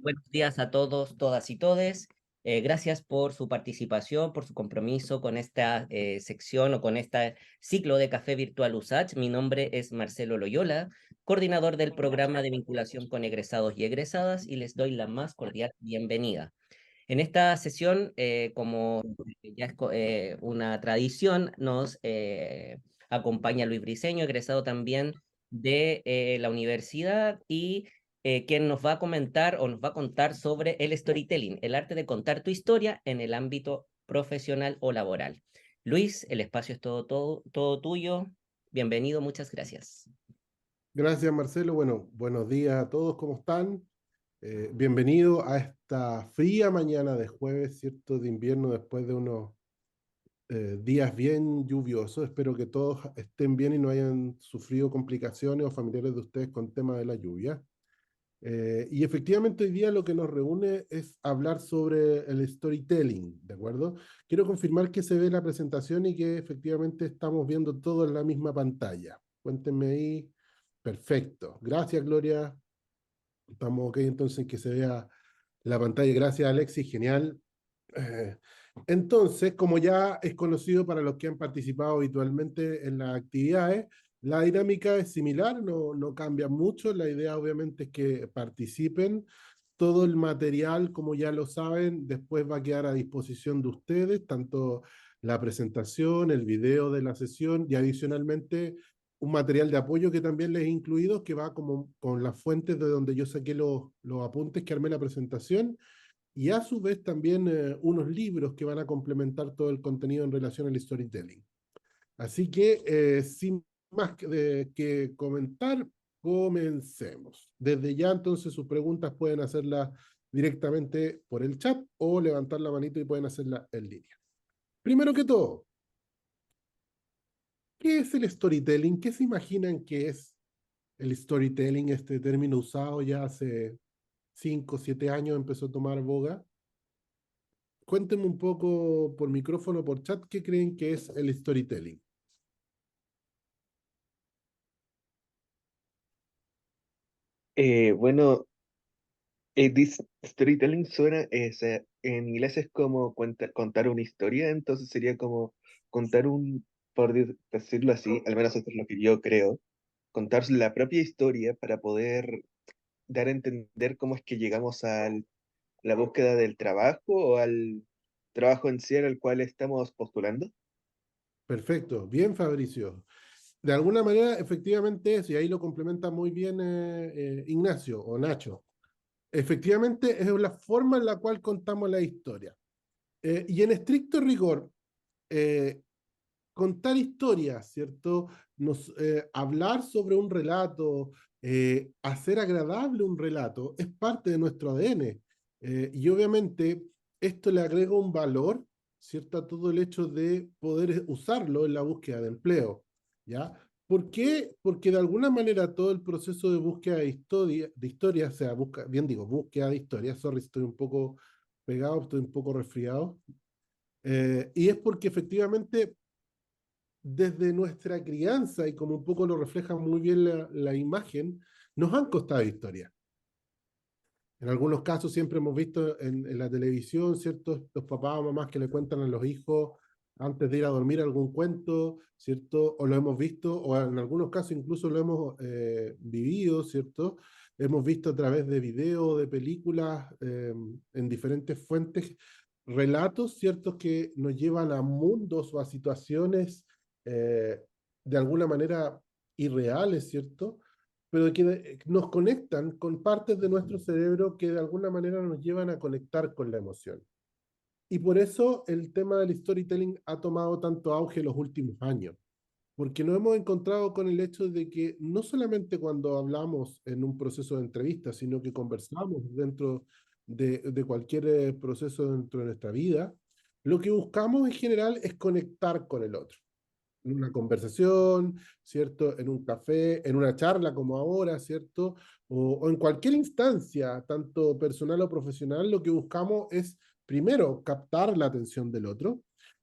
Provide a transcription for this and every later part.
Buenos días a todos, todas y todes. Gracias por su participación, por su compromiso con esta sección o con este ciclo de Café Virtual USACH. Mi nombre es Marcelo Loyola, coordinador del programa de vinculación con egresados y egresadas, y les doy la más cordial bienvenida. En esta sesión, como ya es una tradición, nos acompaña Luis Briceño, egresado también de la universidad y quien nos va a comentar o nos va a contar sobre el storytelling, el arte de contar tu historia en el ámbito profesional o laboral. Luis, el espacio es todo tuyo. Bienvenido, muchas gracias. Gracias, Marcelo. Bueno, buenos días a todos, ¿cómo están? Bienvenido a esta fría mañana de jueves, ¿cierto? De invierno, después de unos días bien lluviosos. Espero que todos estén bien y no hayan sufrido complicaciones o familiares de ustedes con tema de la lluvia. Y efectivamente hoy día lo que nos reúne es hablar sobre el storytelling, ¿de acuerdo? Quiero confirmar que se ve la presentación y que efectivamente estamos viendo todo en la misma pantalla. Cuéntenme ahí. Perfecto. Gracias, Gloria. Estamos ok entonces que se vea la pantalla. Gracias, Alexis. Genial. Eh, entonces, como ya es conocido para los que han participado habitualmente en las actividades, la dinámica es similar, no cambia mucho. La idea obviamente es que participen. Todo el material, como ya lo saben, después va a quedar a disposición de ustedes, tanto la presentación, el video de la sesión y adicionalmente un material de apoyo que también les he incluido, que va como con las fuentes de donde yo saqué los apuntes que armé la presentación y a su vez también unos libros que van a complementar todo el contenido en relación al storytelling. Así que sin más que comentar, comencemos. Desde ya entonces sus preguntas pueden hacerlas directamente por el chat o levantar la manito y pueden hacerla en línea. Primero que todo, ¿qué es el storytelling? ¿Qué se imaginan que es el storytelling? Este término usado ya hace 5 o 7 años empezó a tomar boga. Cuéntenme un poco por micrófono, por chat, ¿qué creen que es el storytelling? Bueno, this storytelling suena, en inglés es como contar una historia, entonces sería como contar decirlo así, al menos eso es lo que yo creo, contar la propia historia para poder dar a entender cómo es que llegamos a la búsqueda del trabajo o al trabajo en sí al cual estamos postulando. Perfecto, bien Fabricio. De alguna manera, efectivamente es, y ahí lo complementa muy bien Ignacio o Nacho. Efectivamente es la forma en la cual contamos la historia. Y en estricto rigor, eh, contar historias, ¿cierto? Hablar sobre un relato, hacer agradable un relato, es parte de nuestro ADN. Y obviamente esto le agrega un valor, ¿cierto? A todo el hecho de poder usarlo en la búsqueda de empleo, ¿ya? ¿Por qué? Porque de alguna manera todo el proceso de búsqueda de historia, o sea, bien digo, búsqueda de historia, sorry, estoy un poco pegado, estoy un poco resfriado, y es porque efectivamente desde nuestra crianza, y como un poco lo refleja muy bien la imagen, nos han costado historia. En algunos casos siempre hemos visto en la televisión, ¿cierto? Los papás o mamás que le cuentan a los hijos antes de ir a dormir algún cuento, ¿cierto? O lo hemos visto, o en algunos casos incluso lo hemos vivido, ¿cierto? Hemos visto a través de videos, de películas, en diferentes fuentes, relatos, ¿cierto? Que nos llevan a mundos o a situaciones eh, de alguna manera irreales, ¿cierto? Pero que nos conectan con partes de nuestro cerebro que de alguna manera nos llevan a conectar con la emoción. Y por eso el tema del storytelling ha tomado tanto auge en los últimos años, porque nos hemos encontrado con el hecho de que no solamente cuando hablamos en un proceso de entrevista, sino que conversamos dentro de cualquier proceso dentro de nuestra vida, lo que buscamos en general es conectar con el otro en una conversación, ¿cierto? En un café, en una charla como ahora, ¿cierto? O en cualquier instancia, tanto personal o profesional, lo que buscamos es, primero, captar la atención del otro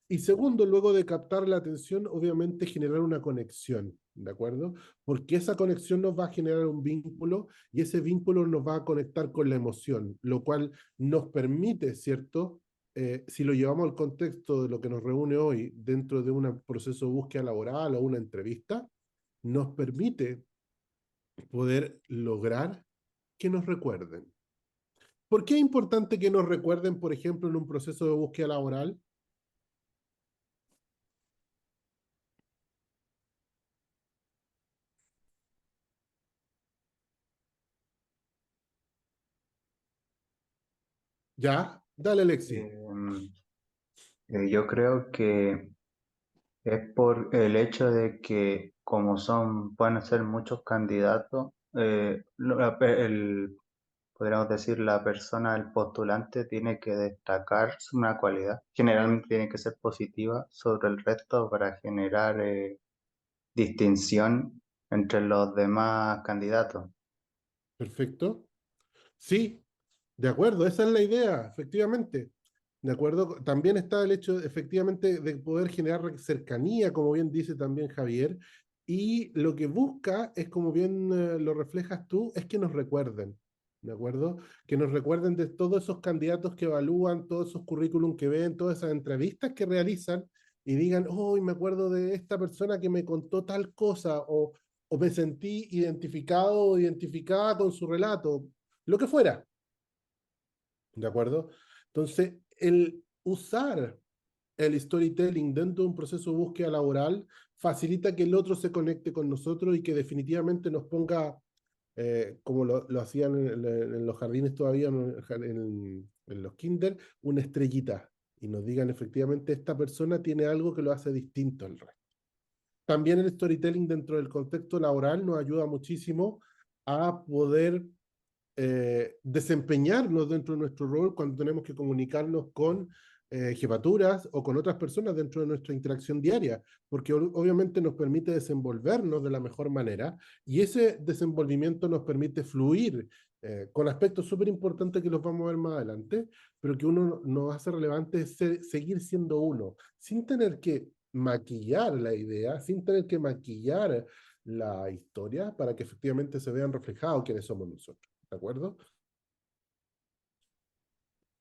y segundo, luego de captar la atención, obviamente generar una conexión. ¿de acuerdo? Porque esa conexión nos va a generar un vínculo y ese vínculo nos va a conectar con la emoción, lo cual nos permite, ¿cierto? Si lo llevamos al contexto de lo que nos reúne hoy dentro de un proceso de búsqueda laboral o una entrevista, nos permite poder lograr que nos recuerden. ¿Por qué es importante que nos recuerden, por ejemplo, en un proceso de búsqueda laboral? ¿Ya? Dale, Lexi. Yo creo que es por el hecho de que como pueden ser muchos candidatos, podríamos decir, la persona, el postulante, tiene que destacar una cualidad. Generalmente tiene que ser positiva sobre el resto para generar distinción entre los demás candidatos. Perfecto. Sí, de acuerdo, esa es la idea, efectivamente. De acuerdo, también está el hecho, efectivamente, de poder generar cercanía, como bien dice también Javier, y lo que busca es, como bien lo reflejas tú, es que nos recuerden, ¿de acuerdo? Que nos recuerden de todos esos candidatos que evalúan, todos esos currículum que ven, todas esas entrevistas que realizan, y digan, oh, me acuerdo de esta persona que me contó tal cosa, o me sentí identificado o identificada con su relato, lo que fuera. ¿De acuerdo? Entonces, el usar el storytelling dentro de un proceso de búsqueda laboral facilita que el otro se conecte con nosotros y que definitivamente nos ponga, como lo hacían en los jardines todavía, en los kinder, una estrellita y nos digan efectivamente esta persona tiene algo que lo hace distinto al resto. También el storytelling dentro del contexto laboral nos ayuda muchísimo a poder desempeñarnos dentro de nuestro rol cuando tenemos que comunicarnos con jefaturas o con otras personas dentro de nuestra interacción diaria, porque obviamente nos permite desenvolvernos de la mejor manera y ese desenvolvimiento nos permite fluir con aspectos súper importantes que los vamos a ver más adelante, pero que uno nos hace relevante es seguir siendo uno, sin tener que maquillar la idea, sin tener que maquillar la historia para que efectivamente se vean reflejados quiénes somos nosotros. ¿De acuerdo?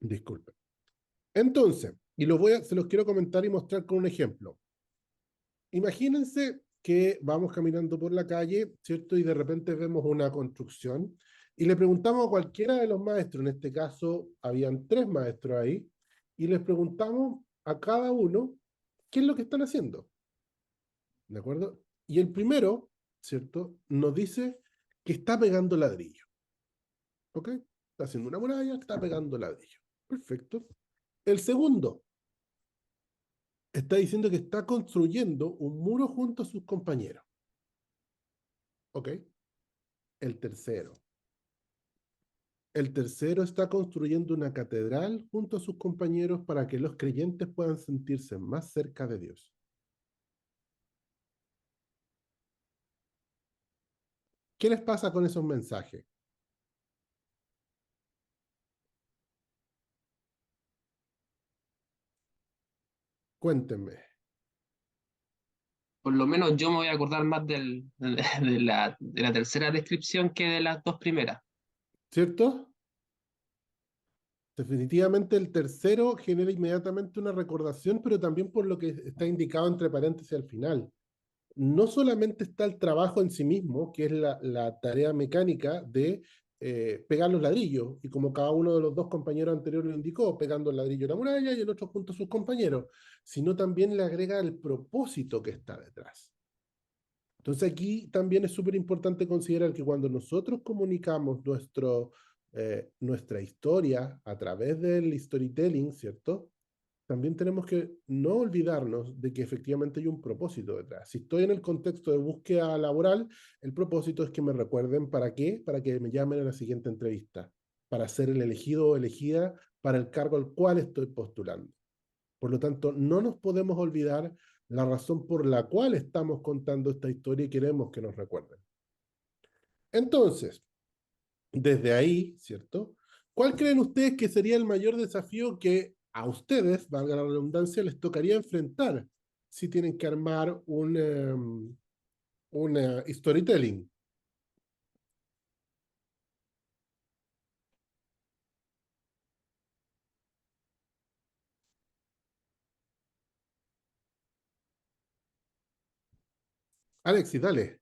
Disculpe. Entonces, se los quiero comentar y mostrar con un ejemplo. Imagínense que vamos caminando por la calle, ¿cierto? Y de repente vemos una construcción y le preguntamos a cualquiera de los maestros, en este caso habían 3 maestros ahí, y les preguntamos a cada uno qué es lo que están haciendo. ¿De acuerdo? Y el primero, ¿cierto? Nos dice que está pegando ladrillo. ¿Ok? Está haciendo una muralla, está pegando ladrillo. Perfecto. El segundo está diciendo que está construyendo un muro junto a sus compañeros. ¿Ok? El tercero. El tercero está construyendo una catedral junto a sus compañeros para que los creyentes puedan sentirse más cerca de Dios. ¿Qué les pasa con esos mensajes? Cuéntenme. Por lo menos yo me voy a acordar más de la tercera descripción que de las dos primeras. ¿Cierto? Definitivamente el tercero genera inmediatamente una recordación, pero también por lo que está indicado entre paréntesis al final. No solamente está el trabajo en sí mismo, que es la tarea mecánica de pegar los ladrillos, y como cada uno de los 2 compañeros anteriores lo indicó, pegando el ladrillo en la muralla y el otro junto a sus compañeros, sino también le agrega el propósito que está detrás. Entonces aquí también es súper importante considerar que cuando nosotros comunicamos nuestra historia a través del storytelling, ¿cierto? También tenemos que no olvidarnos de que efectivamente hay un propósito detrás. Si estoy en el contexto de búsqueda laboral, el propósito es que me recuerden para qué, para que me llamen a la siguiente entrevista, para ser el elegido o elegida para el cargo al cual estoy postulando. Por lo tanto, no nos podemos olvidar la razón por la cual estamos contando esta historia y queremos que nos recuerden. Entonces, desde ahí, ¿cierto? ¿Cuál creen ustedes que sería el mayor desafío que a ustedes, valga la redundancia, les tocaría enfrentar si tienen que armar una storytelling. Alexis, dale,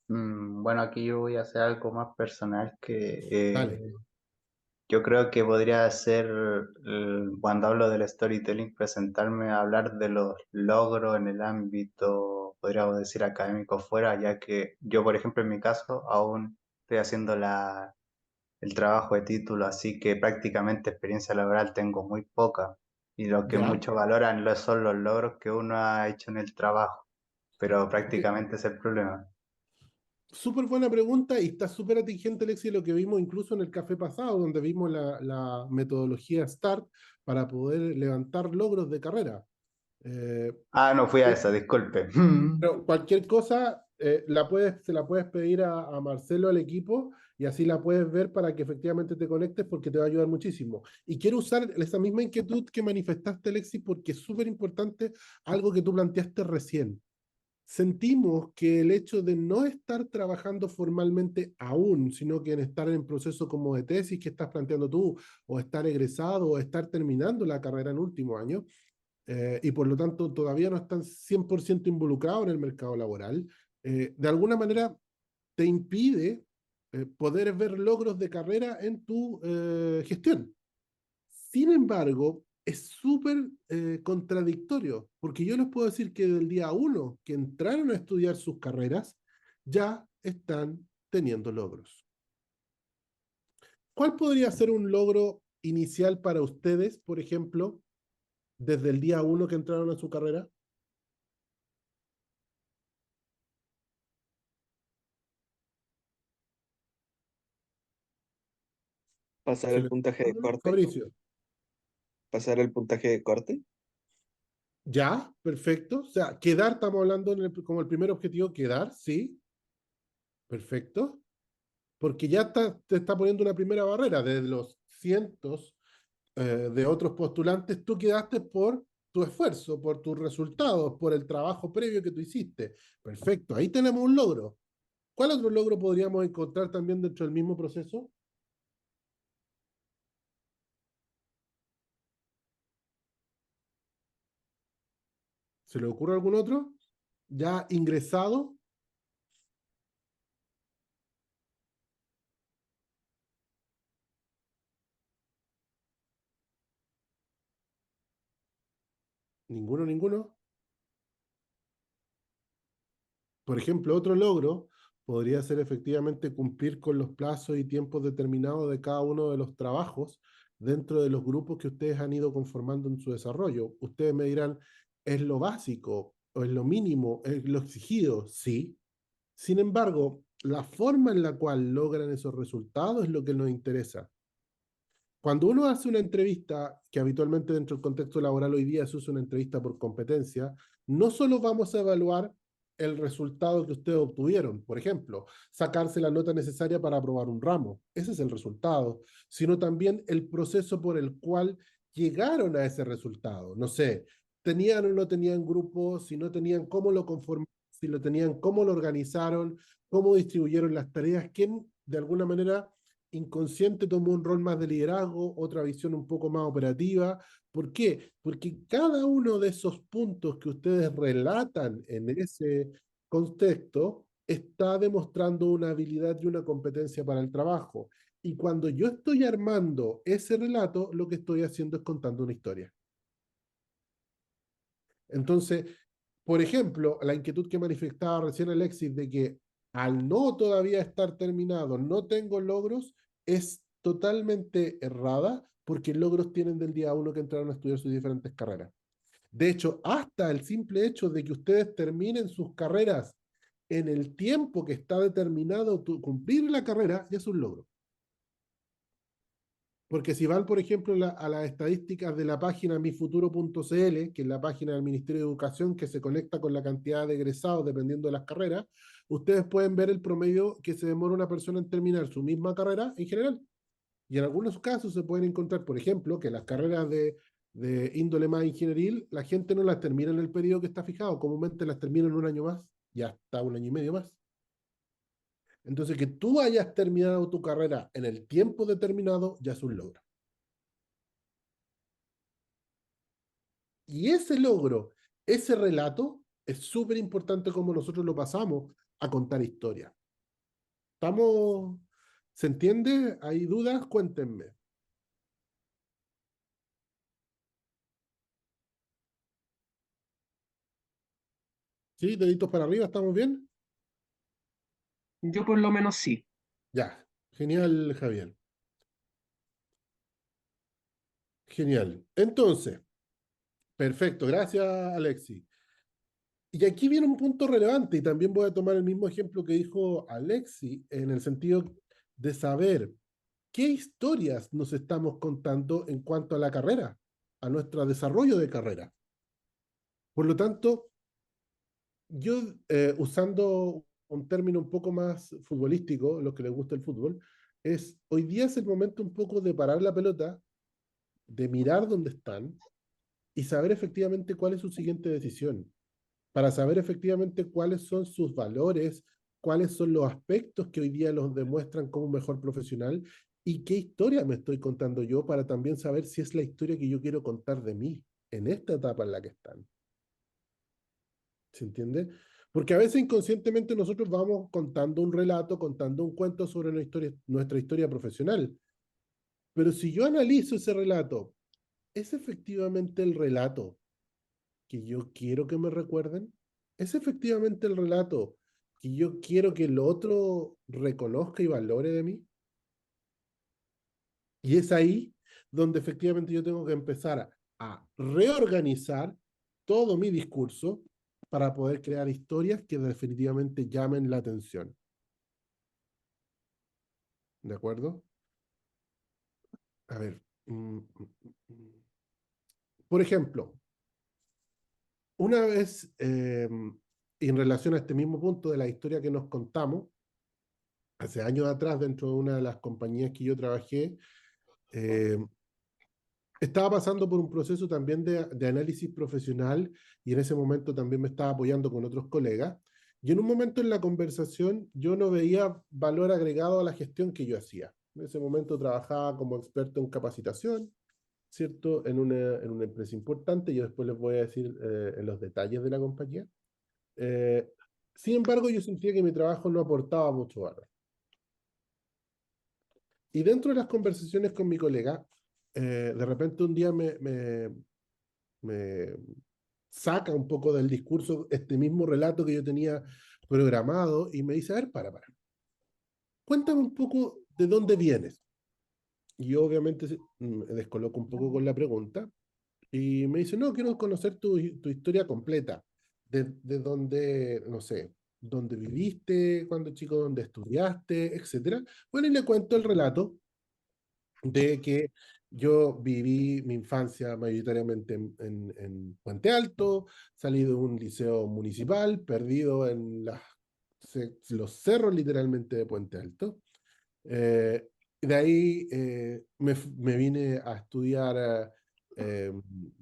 Bueno, aquí yo voy a hacer algo más personal que dale. yo creo que podría ser, cuando hablo del storytelling, presentarme a hablar de los logros en el ámbito, podríamos decir, académico fuera, ya que yo, por ejemplo, en mi caso, aún estoy haciendo el trabajo de título, así que prácticamente experiencia laboral tengo muy poca. Y lo que ¿Ya? muchos valoran son los logros que uno ha hecho en el trabajo, pero Ok. prácticamente ese es el problema. Súper buena pregunta y está súper atingente, Alexis, lo que vimos incluso en el café pasado, donde vimos la metodología START para poder levantar logros de carrera. Eh, Ah, no fui a esa, disculpe. pero cualquier cosa se la puedes pedir a Marcelo, al equipo, y así la puedes ver para que efectivamente te conectes porque te va a ayudar muchísimo. Y quiero usar esa misma inquietud que manifestaste, Alexis, porque es súper importante algo que tú planteaste recién. Sentimos que el hecho de no estar trabajando formalmente aún, sino que en estar en proceso como de tesis que estás planteando tú, o estar egresado, o estar terminando la carrera en último año, y por lo tanto todavía no están 100% involucrados en el mercado laboral, de alguna manera te impide poder ver logros de carrera en tu gestión. Sin embargo, es súper contradictorio, porque yo les puedo decir que del día uno que entraron a estudiar sus carreras, ya están teniendo logros. ¿Cuál podría ser un logro inicial para ustedes, por ejemplo, desde el día uno que entraron a su carrera? Pasar ¿Se el le puntaje de corte. Fabricio? Pasar el puntaje de corte. Ya, perfecto. O sea, quedar, estamos hablando como el primer objetivo, quedar, sí, perfecto. Porque ya te está poniendo una primera barrera. De los cientos de otros postulantes, tú quedaste por tu esfuerzo, por tus resultados, por el trabajo previo que tú hiciste. Perfecto, ahí tenemos un logro. ¿Cuál otro logro podríamos encontrar también dentro del mismo proceso? ¿Se le ocurre algún otro? ¿Ya ingresado? Ninguno, ninguno. Por ejemplo, otro logro podría ser efectivamente cumplir con los plazos y tiempos determinados de cada uno de los trabajos dentro de los grupos que ustedes han ido conformando en su desarrollo. Ustedes me dirán, ¿es lo básico o es lo mínimo, es lo exigido? Sí. Sin embargo, la forma en la cual logran esos resultados es lo que nos interesa. Cuando uno hace una entrevista, que habitualmente dentro del contexto laboral hoy día se usa una entrevista por competencia, no solo vamos a evaluar el resultado que ustedes obtuvieron, por ejemplo, sacarse la nota necesaria para aprobar un ramo, ese es el resultado, sino también el proceso por el cual llegaron a ese resultado. No sé, tenían o no tenían grupo, si no tenían, cómo lo conformaron, si lo tenían, cómo lo organizaron, cómo distribuyeron las tareas, quién de alguna manera inconsciente tomó un rol más de liderazgo, otra visión un poco más operativa. ¿Por qué? Porque cada uno de esos puntos que ustedes relatan en ese contexto está demostrando una habilidad y una competencia para el trabajo. Y cuando yo estoy armando ese relato, lo que estoy haciendo es contando una historia. Entonces, por ejemplo, la inquietud que manifestaba recién Alexis de que al no todavía estar terminado no tengo logros, es totalmente errada porque logros tienen del día uno que entraron a estudiar sus diferentes carreras. De hecho, hasta el simple hecho de que ustedes terminen sus carreras en el tiempo que está determinado cumplir la carrera, ya es un logro. Porque si van, por ejemplo, a las estadísticas de la página mifuturo.cl, que es la página del Ministerio de Educación que se conecta con la cantidad de egresados dependiendo de las carreras, ustedes pueden ver el promedio que se demora una persona en terminar su misma carrera en general. Y en algunos casos se pueden encontrar, por ejemplo, que las carreras de índole más ingenieril, la gente no las termina en el periodo que está fijado, comúnmente las termina en un año más. y hasta 1 año y medio más. Entonces, que tú hayas terminado tu carrera en el tiempo determinado ya es un logro. Y ese logro, ese relato, es súper importante como nosotros lo pasamos a contar historias. ¿Estamos? ¿Se entiende? ¿Hay dudas? Cuéntenme. ¿Sí? ¿Deditos para arriba? ¿Estamos bien? Yo por lo menos sí. Ya. Genial, Javier. Genial. Entonces, perfecto. Gracias, Alexi. Y aquí viene un punto relevante y también voy a tomar el mismo ejemplo que dijo Alexi en el sentido de saber qué historias nos estamos contando en cuanto a la carrera, a nuestro desarrollo de carrera. Por lo tanto, yo usando un término un poco más futbolístico, los que les gusta el fútbol, hoy día es el momento un poco de parar la pelota, de mirar dónde están y saber efectivamente cuál es su siguiente decisión, para saber efectivamente cuáles son sus valores, cuáles son los aspectos que hoy día los demuestran como un mejor profesional y qué historia me estoy contando yo para también saber si es la historia que yo quiero contar de mí en esta etapa en la que están. ¿Se entiende? Porque a veces inconscientemente nosotros vamos contando un relato, contando un cuento sobre nuestra historia profesional. Pero si yo analizo ese relato, ¿es efectivamente el relato que yo quiero que me recuerden? ¿Es efectivamente el relato que yo quiero que el otro reconozca y valore de mí? Y es ahí donde efectivamente yo tengo que empezar a reorganizar todo mi discurso para poder crear historias que definitivamente llamen la atención. ¿De acuerdo? A ver. Por ejemplo, una vez, en relación a este mismo punto de la historia que nos contamos, hace años atrás, dentro de una de las compañías que yo trabajé, eh, estaba pasando por un proceso también de análisis profesional y en ese momento también me estaba apoyando con otros colegas. Y en un momento en la conversación yo no veía valor agregado a la gestión que yo hacía. En ese momento trabajaba como experto en capacitación, ¿cierto? En una empresa importante. Yo después les voy a decir en los detalles de la compañía. Eh, Sin embargo, yo sentía que mi trabajo no aportaba mucho valor. Y dentro de las conversaciones con mi colega, de repente un día me saca un poco del discurso este mismo relato que yo tenía programado y me dice, a ver, para. Cuéntame un poco de dónde vienes. Y yo obviamente me descoloco un poco con la pregunta y me dice, no, quiero conocer tu historia completa, de dónde, no sé, dónde viviste cuando chico, dónde estudiaste, etcétera. Bueno, y le cuento el relato de que yo viví mi infancia mayoritariamente en Puente Alto, salí de un liceo municipal, perdido en los cerros literalmente de Puente Alto. De ahí me vine a estudiar,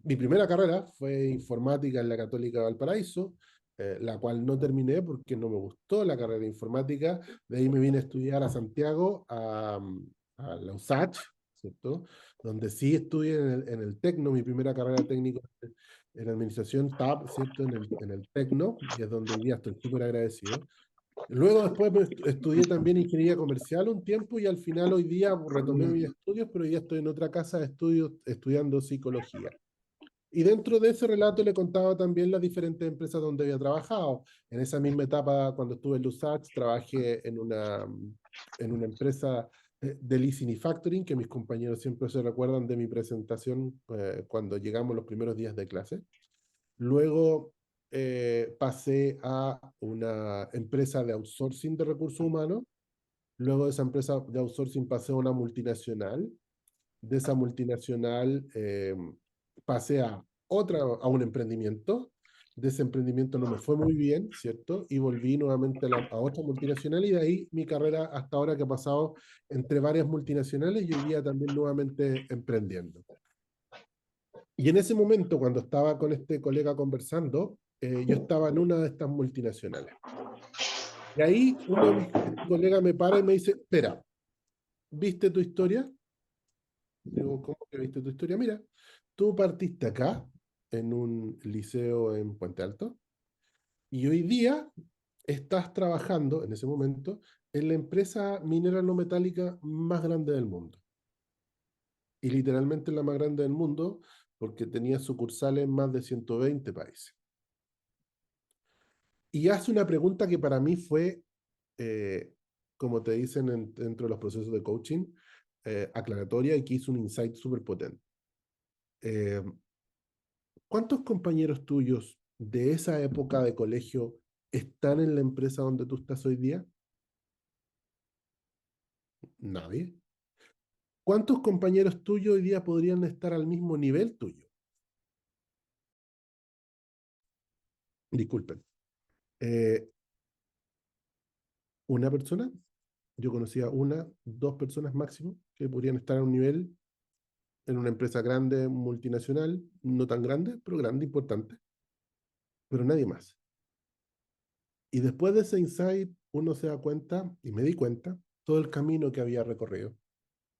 mi primera carrera fue informática en la Católica de Valparaíso, la cual no terminé porque no me gustó la carrera de informática. De ahí me vine a estudiar a Santiago, a la USACH, ¿cierto? Donde sí estudié en el Tecno, mi primera carrera técnica en administración TAP, ¿cierto? En el Tecno, y es donde hoy día estoy súper agradecido. Luego después estudié también ingeniería comercial un tiempo y al final hoy día retomé mis estudios, pero ya estoy en otra casa de estudios estudiando psicología. Y dentro de ese relato le contaba también las diferentes empresas donde había trabajado. En esa misma etapa, cuando estuve en Lusach, trabajé en una empresa de leasing y factoring, que mis compañeros siempre se recuerdan de mi presentación cuando llegamos los primeros días de clase. Luego pasé a una empresa de outsourcing de recursos humanos. Luego de esa empresa de outsourcing pasé a una multinacional. De esa multinacional pasé a un emprendimiento. De ese emprendimiento no me fue muy bien, ¿cierto? Y volví nuevamente a otra multinacional y de ahí mi carrera hasta ahora que ha pasado entre varias multinacionales y hoy día también nuevamente emprendiendo. Y en ese momento, cuando estaba con este colega conversando, yo estaba en una de estas multinacionales. Y ahí uno de mis colegas me para y me dice, espera, ¿viste tu historia? Digo, ¿cómo que viste tu historia? Mira, tú partiste acá, en un liceo en Puente Alto, y hoy día estás trabajando, en ese momento, en la empresa minera no metálica más grande del mundo. Y literalmente la más grande del mundo, porque tenía sucursales en más de 120 países. Y hace una pregunta que para mí fue, eh, como te dicen dentro de los procesos de coaching, aclaratoria, y que hizo un insight súper potente. ¿Cuántos compañeros tuyos de esa época de colegio están en la empresa donde tú estás hoy día? Nadie. ¿Cuántos compañeros tuyos hoy día podrían estar al mismo nivel tuyo? Disculpen. Eh, ¿Una persona? Yo conocía una, dos personas máximo que podrían estar a un nivel en una empresa grande, multinacional, no tan grande, pero grande, importante, pero nadie más. Y después de ese insight, uno se da cuenta, y me di cuenta, todo el camino que había recorrido,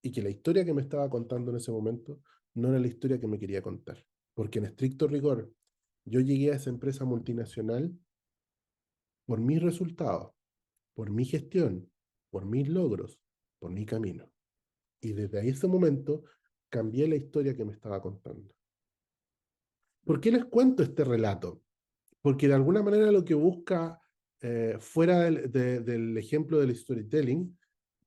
y que la historia que me estaba contando en ese momento no era la historia que me quería contar. Porque en estricto rigor, yo llegué a esa empresa multinacional por mis resultados, por mi gestión, por mis logros, por mi camino. Y desde ahí ese momento cambié la historia que me estaba contando. ¿Por qué les cuento este relato? Porque de alguna manera lo que busca, fuera del ejemplo del storytelling,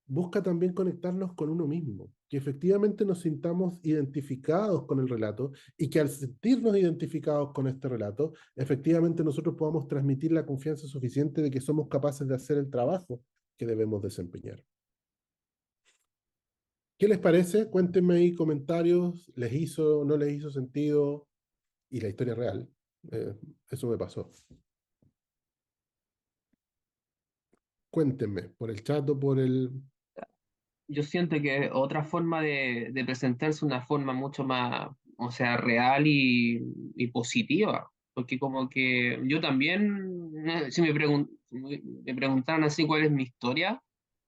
busca también conectarnos con uno mismo, que efectivamente nos sintamos identificados con el relato y que al sentirnos identificados con este relato, efectivamente nosotros podamos transmitir la confianza suficiente de que somos capaces de hacer el trabajo que debemos desempeñar. ¿Qué les parece? Cuéntenme ahí comentarios, ¿les hizo, no les hizo sentido? Y la historia real, eso me pasó. Cuéntenme, por el chat o por el... Yo siento que otra forma de presentarse, una forma mucho más, o sea, real y positiva, porque como que yo también, si me preguntaran así cuál es mi historia,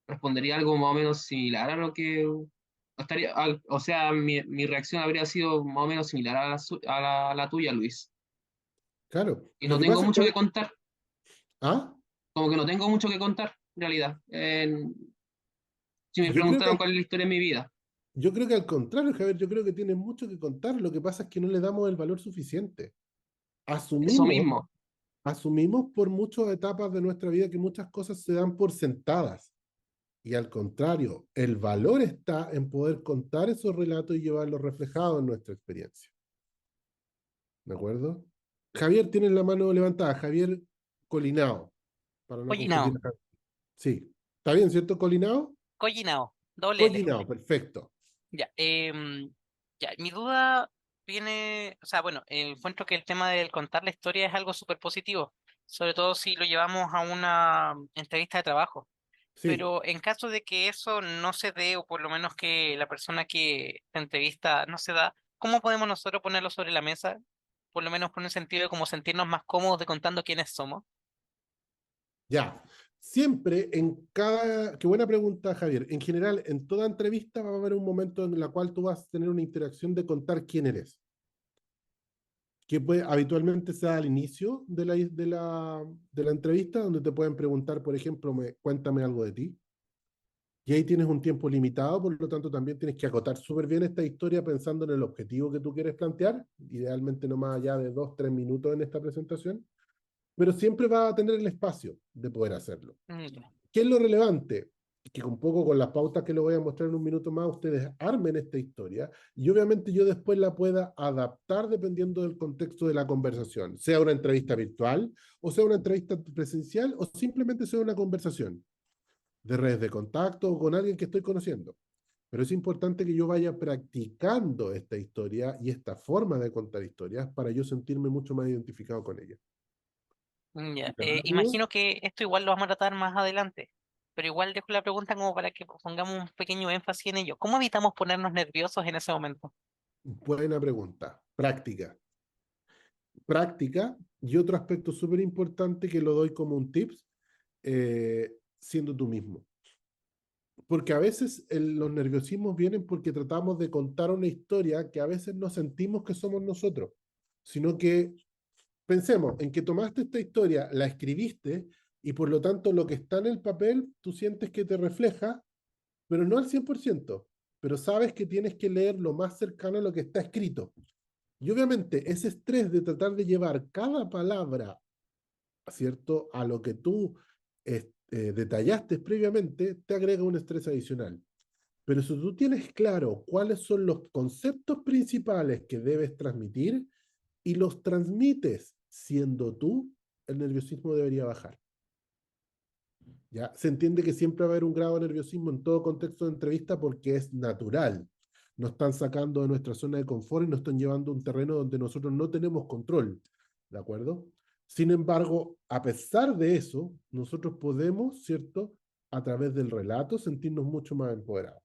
respondería algo más o menos similar a lo que estaría, o sea, mi reacción habría sido más o menos similar a a la tuya, Luis. Claro, Y lo no que tengo pasa es mucho que... que contar, ¿Ah? como que no tengo mucho que contar, en realidad. Si me Yo creo preguntaran que cuál es la historia de mi vida. Yo creo que al contrario, Javier, yo creo que tiene mucho que contar. Lo que pasa es que no le damos el valor suficiente. Eso Asumimos, mismo. asumimos por muchas etapas de nuestra vida que muchas cosas se dan por sentadas. Y al contrario, el valor está en poder contar esos relatos y llevarlos reflejados en nuestra experiencia. ¿De acuerdo? Javier tiene la mano levantada. Javier Colinao, para no confundir Collinao, acá. Sí. ¿Está bien, cierto, Colinao? Collinao, doble L. Colinao, perfecto. Ya, ya, mi duda viene, o sea, bueno, encuentro que el tema del contar la historia es algo súper positivo, sobre todo si lo llevamos a una entrevista de trabajo. Sí, Pero en caso de que eso no se dé, o por lo menos que la persona que te entrevista no se da, ¿cómo podemos nosotros ponerlo sobre la mesa? Por lo menos con un sentido de como sentirnos más cómodos de contando quiénes somos. ya. Siempre en cada... Qué buena pregunta, Javier. En general, en toda entrevista va a haber un momento en el cual tú vas a tener una interacción de contar quién eres, que puede, habitualmente se da al inicio de la entrevista, donde te pueden preguntar, por ejemplo, cuéntame algo de ti. Y ahí tienes un tiempo limitado, por lo tanto también tienes que acotar súper bien esta historia pensando en el objetivo que tú quieres plantear, idealmente no más allá de 2, 3 minutos en esta presentación, pero siempre va a tener el espacio de poder hacerlo. Ya. ¿Qué es lo relevante? Que un poco con las pautas que les voy a mostrar en un minuto más, ustedes armen esta historia y obviamente yo después la pueda adaptar dependiendo del contexto de la conversación, sea una entrevista virtual o sea una entrevista presencial o simplemente sea una conversación de redes de contacto o con alguien que estoy conociendo. Pero es importante que yo vaya practicando esta historia y esta forma de contar historias para yo sentirme mucho más identificado con ella. Ya, ¿Rápido? imagino que esto igual lo vamos a tratar más adelante, pero igual dejo la pregunta como para que pongamos un pequeño énfasis en ello. ¿Cómo evitamos ponernos nerviosos en ese momento? Buena pregunta. Práctica. práctica, y otro aspecto súper importante que lo doy como un tips, siendo tú mismo. Porque a veces los nerviosismos vienen porque tratamos de contar una historia que a veces no sentimos que somos nosotros, sino que pensemos en que tomaste esta historia, la escribiste, y por lo tanto lo que está en el papel tú sientes que te refleja, pero no al 100%, pero sabes que tienes que leer lo más cercano a lo que está escrito. Y obviamente ese estrés de tratar de llevar cada palabra, ¿cierto?, a lo que tú detallaste previamente, te agrega un estrés adicional. Pero si tú tienes claro cuáles son los conceptos principales que debes transmitir y los transmites siendo tú, el nerviosismo debería bajar. ¿Ya? Se entiende que siempre va a haber un grado de nerviosismo en todo contexto de entrevista porque es natural. Nos están sacando de nuestra zona de confort y nos están llevando a un terreno donde nosotros no tenemos control. ¿De acuerdo? Sin embargo, a pesar de eso, nosotros podemos, ¿cierto?, a través del relato, sentirnos mucho más empoderados.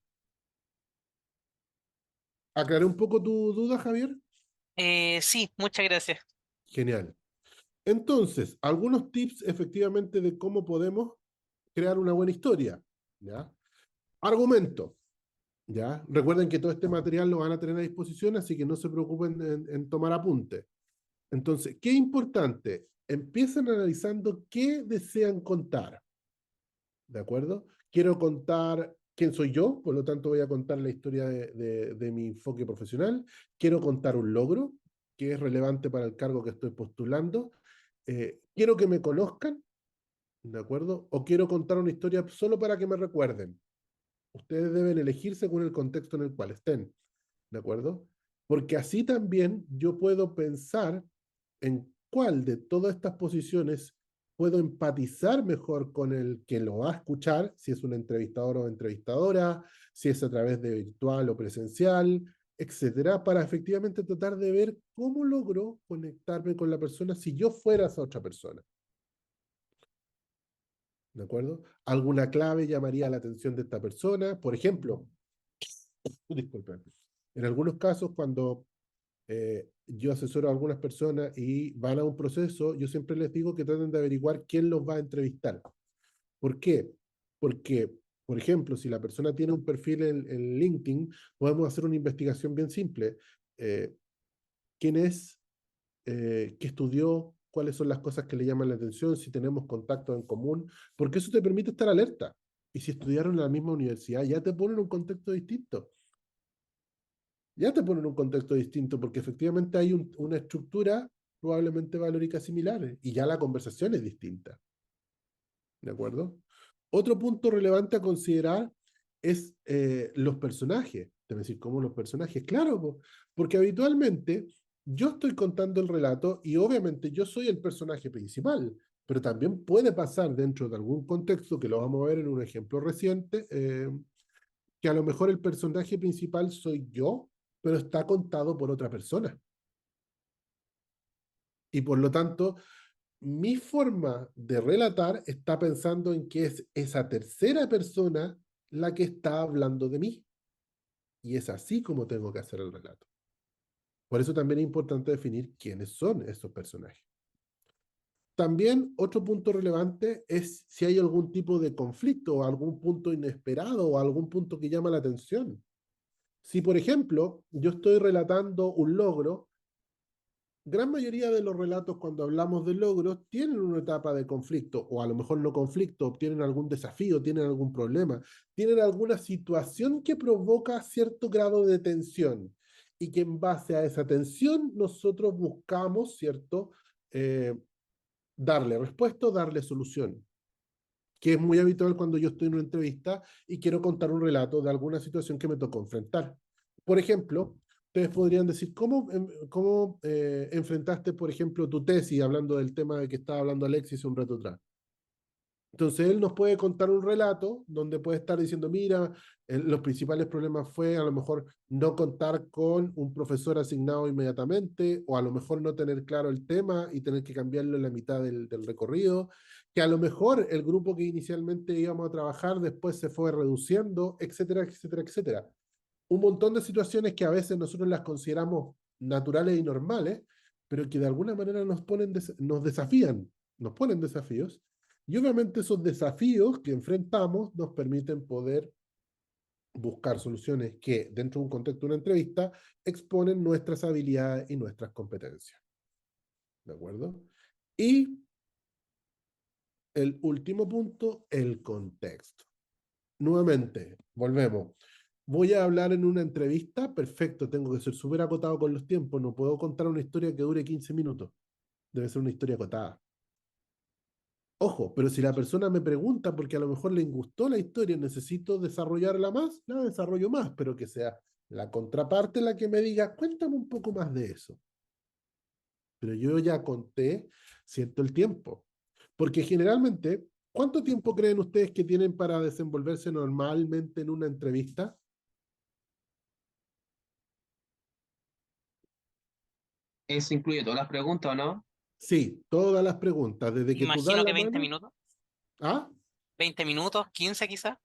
¿Aclaré un poco tu duda, Javier? Sí, muchas gracias. Genial. Entonces, algunos tips efectivamente de cómo podemos crear una buena historia. ¿Ya? Argumento. ¿Ya? Recuerden que todo este material lo van a tener a disposición, así que no se preocupen en tomar apunte. Entonces, ¿qué importante? Empiezan analizando qué desean contar. ¿De acuerdo? Quiero contar quién soy yo, por lo tanto voy a contar la historia de mi enfoque profesional. Quiero contar un logro que es relevante para el cargo que estoy postulando. Quiero que me conozcan, ¿de acuerdo? O quiero contar una historia solo para que me recuerden. Ustedes deben elegir según el contexto en el cual estén, ¿de acuerdo? Porque así también yo puedo pensar en cuál de todas estas posiciones puedo empatizar mejor con el que lo va a escuchar, si es un entrevistador o entrevistadora, si es a través de virtual o presencial, etcétera, para efectivamente tratar de ver cómo logro conectarme con la persona si yo fuera esa otra persona. ¿De acuerdo? Alguna clave llamaría la atención de esta persona. Por ejemplo, disculpen, en algunos casos cuando yo asesoro a algunas personas y van a un proceso, yo siempre les digo que traten de averiguar quién los va a entrevistar. ¿Por qué? Porque, por ejemplo, si la persona tiene un perfil en LinkedIn, podemos hacer una investigación bien simple. ¿Quién es? ¿Qué estudió? ¿Cuáles son las cosas que le llaman la atención? Si tenemos contactos en común, porque eso te permite estar alerta. Y si estudiaron en la misma universidad, ya te ponen un contexto distinto. Ya te ponen un contexto distinto porque efectivamente hay una estructura probablemente valórica similar y ya la conversación es distinta. ¿De acuerdo? Otro punto relevante a considerar es los personajes. Te voy a decir, ¿cómo los personajes? Claro, porque habitualmente yo estoy contando el relato y obviamente yo soy el personaje principal, pero también puede pasar dentro de algún contexto, que lo vamos a ver en un ejemplo reciente, que a lo mejor el personaje principal soy yo, pero está contado por otra persona. Y por lo tanto, mi forma de relatar está pensando en que es esa tercera persona la que está hablando de mí. Y es así como tengo que hacer el relato. Por eso también es importante definir quiénes son esos personajes. También otro punto relevante es si hay algún tipo de conflicto o algún punto inesperado o algún punto que llama la atención. Si, por ejemplo, yo estoy relatando un logro, gran mayoría de los relatos cuando hablamos de logros tienen una etapa de conflicto, o a lo mejor no conflicto, tienen algún desafío, tienen algún problema, tienen alguna situación que provoca cierto grado de tensión y que en base a esa tensión nosotros buscamos, ¿cierto? Darle respuesta o darle solución, que es muy habitual cuando yo estoy en una entrevista y quiero contar un relato de alguna situación que me tocó enfrentar. Por ejemplo, ustedes podrían decir, ¿cómo enfrentaste, por ejemplo, tu tesis, hablando del tema de que estaba hablando Alexis un rato atrás? Entonces él nos puede contar un relato donde puede estar diciendo, mira, los principales problemas fue a lo mejor no contar con un profesor asignado inmediatamente, o a lo mejor no tener claro el tema y tener que cambiarlo en la mitad del recorrido, que a lo mejor el grupo que inicialmente íbamos a trabajar después se fue reduciendo, etcétera, etcétera, etcétera. Un montón de situaciones que a veces nosotros las consideramos naturales y normales, pero que de alguna manera nos desafían, nos ponen desafíos, y obviamente esos desafíos que enfrentamos nos permiten poder buscar soluciones que, dentro de un contexto de una entrevista, exponen nuestras habilidades y nuestras competencias. ¿De acuerdo? Y el último punto, el contexto. Nuevamente, volvemos. Voy a hablar en una entrevista, perfecto, tengo que ser súper acotado con los tiempos, no puedo contar una historia que dure 15 minutos, debe ser una historia acotada. Ojo, pero si la persona me pregunta porque a lo mejor le gustó la historia, necesito desarrollarla más, la desarrollo más, pero que sea la contraparte la que me diga, cuéntame un poco más de eso. Pero yo ya conté, siento el tiempo. Porque generalmente, ¿cuánto tiempo creen ustedes que tienen para desenvolverse normalmente en una entrevista? ¿Eso incluye todas las preguntas o no? Sí, todas las preguntas, desde que tú das Imagino la que 20 mano. minutos, Ah, 20 minutos, 15 quizás.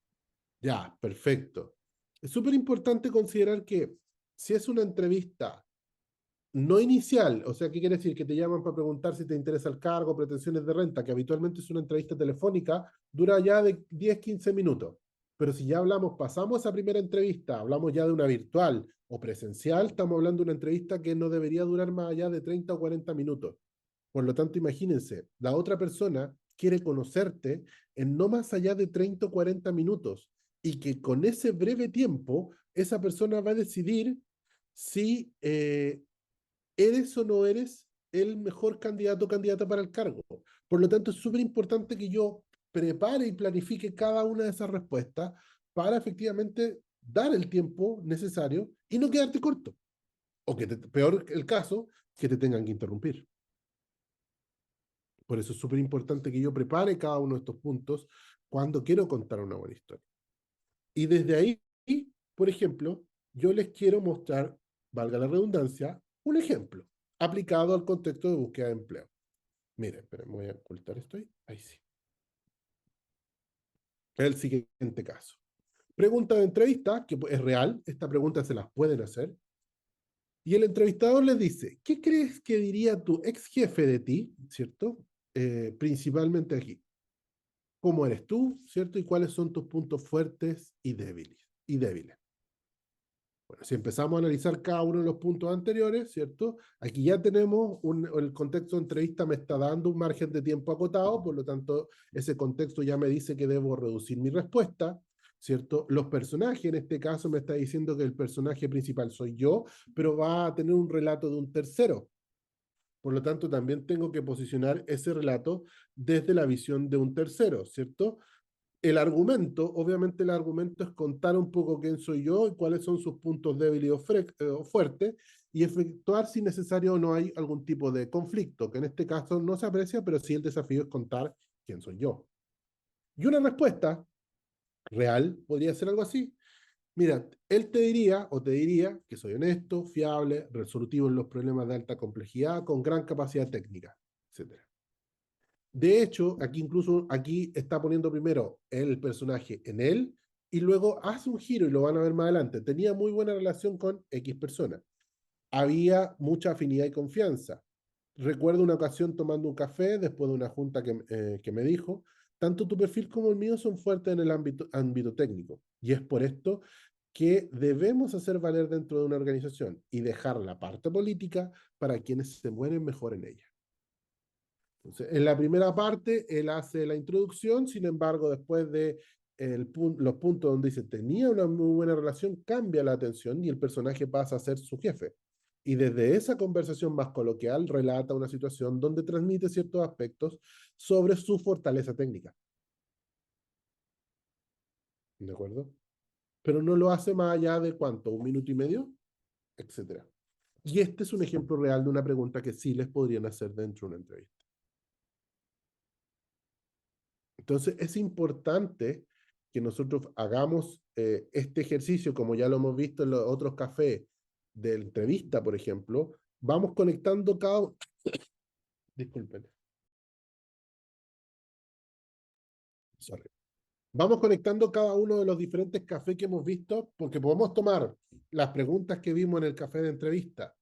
ya, perfecto. Es súper importante considerar que si es una entrevista no inicial, o sea, ¿qué quiere decir? Que te llaman para preguntar si te interesa el cargo, pretensiones de renta, que habitualmente es una entrevista telefónica, dura ya de 10, 15 minutos. Pero si ya hablamos, pasamos a primera entrevista, hablamos ya de una virtual o presencial, estamos hablando de una entrevista que no debería durar más allá de 30 o 40 minutos. Por lo tanto, imagínense, la otra persona quiere conocerte en no más allá de 30 o 40 minutos y que con ese breve tiempo, esa persona va a decidir si eres o no eres el mejor candidato o candidata para el cargo. Por lo tanto, es súper importante que yo prepare y planifique cada una de esas respuestas para efectivamente dar el tiempo necesario y no quedarte corto. O que, peor el caso, que te tengan que interrumpir. Por eso es súper importante que yo prepare cada uno de estos puntos cuando quiero contar una buena historia. Y desde ahí, por ejemplo, yo les quiero mostrar, valga la redundancia, un ejemplo aplicado al contexto de búsqueda de empleo. Miren, esperen, voy a ocultar esto ahí. Ahí sí. El siguiente caso. Pregunta de entrevista, que es real, esta pregunta se las pueden hacer. Y el entrevistador les dice, ¿qué crees que diría tu ex jefe de ti, ¿cierto? Principalmente aquí. ¿Cómo eres tú, ¿cierto? Y cuáles son tus puntos fuertes y débiles. Bueno, si empezamos a analizar cada uno de los puntos anteriores, ¿cierto? Aquí ya tenemos el contexto de entrevista me está dando un margen de tiempo acotado, por lo tanto, ese contexto ya me dice que debo reducir mi respuesta, ¿cierto? Los personajes, en este caso, me está diciendo que el personaje principal soy yo, pero va a tener un relato de un tercero. Por lo tanto, también tengo que posicionar ese relato desde la visión de un tercero, ¿cierto? El argumento, obviamente el argumento es contar un poco quién soy yo y cuáles son sus puntos débiles o fuertes y efectuar si necesario o no hay algún tipo de conflicto, que en este caso no se aprecia, pero sí el desafío es contar quién soy yo. Y una respuesta real podría ser algo así. Mira, él te diría o te diría que soy honesto, fiable, resolutivo en los problemas de alta complejidad, con gran capacidad técnica, etc. De hecho, aquí está poniendo primero el personaje en él y luego hace un giro y lo van a ver más adelante. Tenía muy buena relación con X persona. Había mucha afinidad y confianza. Recuerdo una ocasión tomando un café después de una junta que me dijo, tanto tu perfil como el mío son fuertes en el ámbito técnico. Y es por esto que debemos hacer valer dentro de una organización y dejar la parte política para quienes se mueven mejor en ella. Entonces, en la primera parte, él hace la introducción, sin embargo, después de los puntos donde dice tenía una muy buena relación, cambia la atención y el personaje pasa a ser su jefe. Y desde esa conversación más coloquial, relata una situación donde transmite ciertos aspectos sobre su fortaleza técnica. ¿De acuerdo? Pero no lo hace más allá de ¿cuánto? ¿1 minuto y medio? Etcétera. Y este es un ejemplo real de una pregunta que sí les podrían hacer dentro de una entrevista. Entonces, es importante que nosotros hagamos este ejercicio, como ya lo hemos visto en los otros cafés de entrevista, por ejemplo, vamos conectando cada... Disculpen. Sorry. Vamos conectando cada uno de los diferentes cafés que hemos visto, porque podemos tomar las preguntas que vimos en el café de entrevista,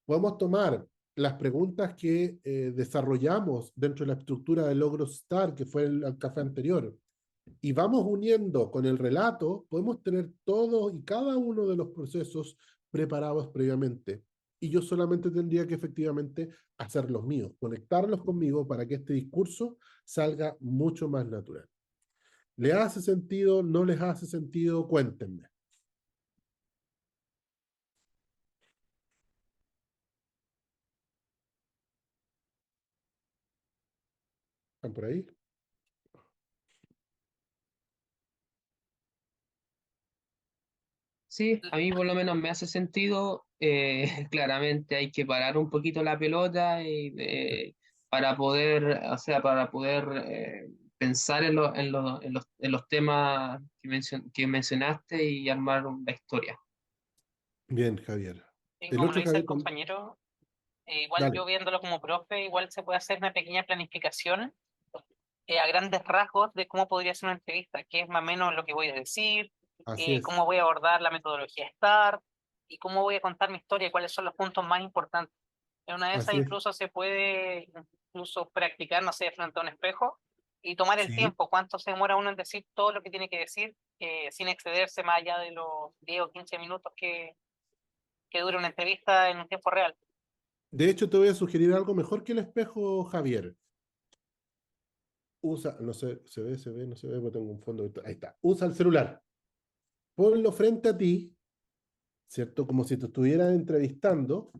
podemos tomar las preguntas que desarrollamos dentro de la estructura de Logros STAR, que fue el café anterior, y vamos uniendo con el relato, podemos tener todos y cada uno de los procesos preparados previamente. Y yo solamente tendría que efectivamente hacer los míos, conectarlos conmigo para que este discurso salga mucho más natural. ¿Le hace sentido? ¿No les hace sentido? Cuéntenme. ¿Están por ahí? Sí, a mí por lo menos me hace sentido. Claramente hay que parar un poquito la pelota para poder, o sea, para poder pensar en los temas que mencionaste y armar la historia. Bien, Javier. Y El como lo otro dice el Javier, compañero, igual dale. yo viéndolo como profe, igual se puede hacer una pequeña planificación a grandes rasgos de cómo podría ser una entrevista, qué es más o menos lo que voy a decir, Así es. cómo voy a abordar la metodología STAR y cómo voy a contar mi historia y cuáles son los puntos más importantes. En una de esas Así es. incluso se puede incluso practicar, no sé, frente a un espejo y tomar el Sí. tiempo, cuánto se demora uno en decir todo lo que tiene que decir, sin excederse más allá de los 10 o 15 minutos que dura una entrevista en un tiempo real. De hecho, te voy a sugerir algo mejor que el espejo, Javier. Usa, no sé, se ve, no se ve, porque tengo un fondo. Ahí está. Usa el celular. Ponlo frente a ti, ¿cierto? Como si te estuvieran entrevistando.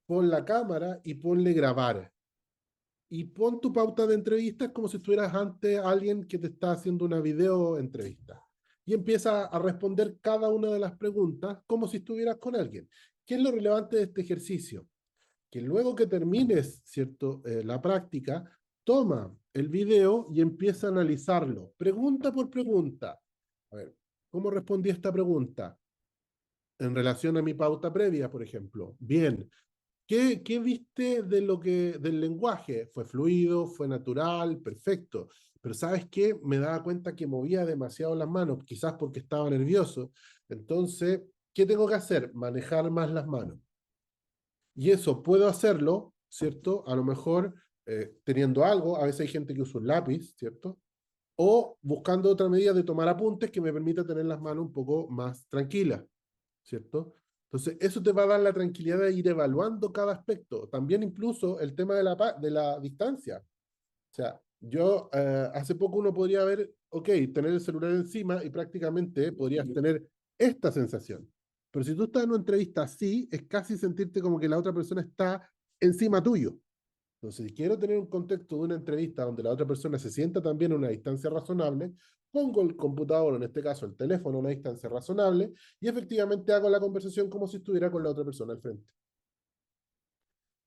Pon la cámara y ponle grabar. Y pon tu pauta de entrevistas como si estuvieras ante alguien que te está haciendo una video entrevista. Y empieza a responder cada una de las preguntas como si estuvieras con alguien. ¿Qué es lo relevante de este ejercicio? Que luego que termines, ¿cierto? La práctica, toma el video y empieza a analizarlo, pregunta por pregunta. A ver, ¿cómo respondí a esta pregunta? En relación a mi pauta previa, por ejemplo. Bien, ¿qué viste de del lenguaje? ¿Fue fluido? ¿Fue natural? Perfecto. Pero ¿sabes qué? Me daba cuenta que movía demasiado las manos, quizás porque estaba nervioso. Entonces, ¿qué tengo que hacer? Manejar más las manos. Y eso puedo hacerlo, ¿cierto? A lo mejor teniendo algo, a veces hay gente que usa un lápiz, ¿cierto? O buscando otra medida de tomar apuntes que me permita tener las manos un poco más tranquilas, ¿cierto? Entonces, eso te va a dar la tranquilidad de ir evaluando cada aspecto. También incluso el tema de de la distancia. O sea, yo hace poco uno podría ver, ok, tener el celular encima y prácticamente podrías tener esta sensación. Pero si tú estás en una entrevista así, es casi sentirte como que la otra persona está encima tuyo. Entonces, si quiero tener un contexto de una entrevista donde la otra persona se sienta también a una distancia razonable, pongo el computador, en este caso el teléfono, a una distancia razonable y efectivamente hago la conversación como si estuviera con la otra persona al frente.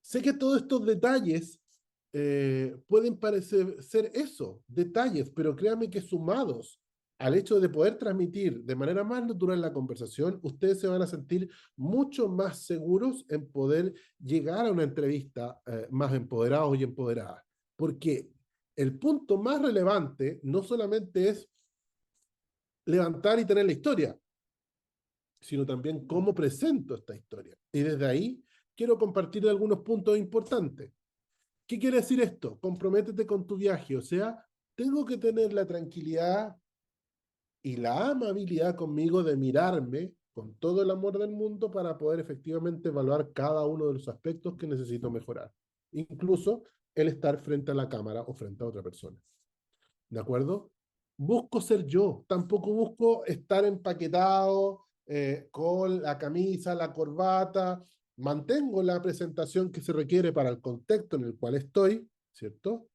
Sé que todos estos detalles pueden parecer ser eso, detalles, pero créanme que sumados al hecho de poder transmitir de manera más natural la conversación, ustedes se van a sentir mucho más seguros en poder llegar a una entrevista más empoderados y empoderadas. Porque el punto más relevante no solamente es levantar y tener la historia, sino también cómo presento esta historia. Y desde ahí quiero compartir algunos puntos importantes. ¿Qué quiere decir esto? Comprométete con tu viaje, o sea, tengo que tener la tranquilidad y la amabilidad conmigo de mirarme con todo el amor del mundo para poder efectivamente evaluar cada uno de los aspectos que necesito mejorar. Incluso el estar frente a la cámara o frente a otra persona. ¿De acuerdo? Busco ser yo, tampoco busco estar empaquetado con la camisa, la corbata, mantengo la presentación que se requiere para el contexto en el cual estoy, ¿cierto?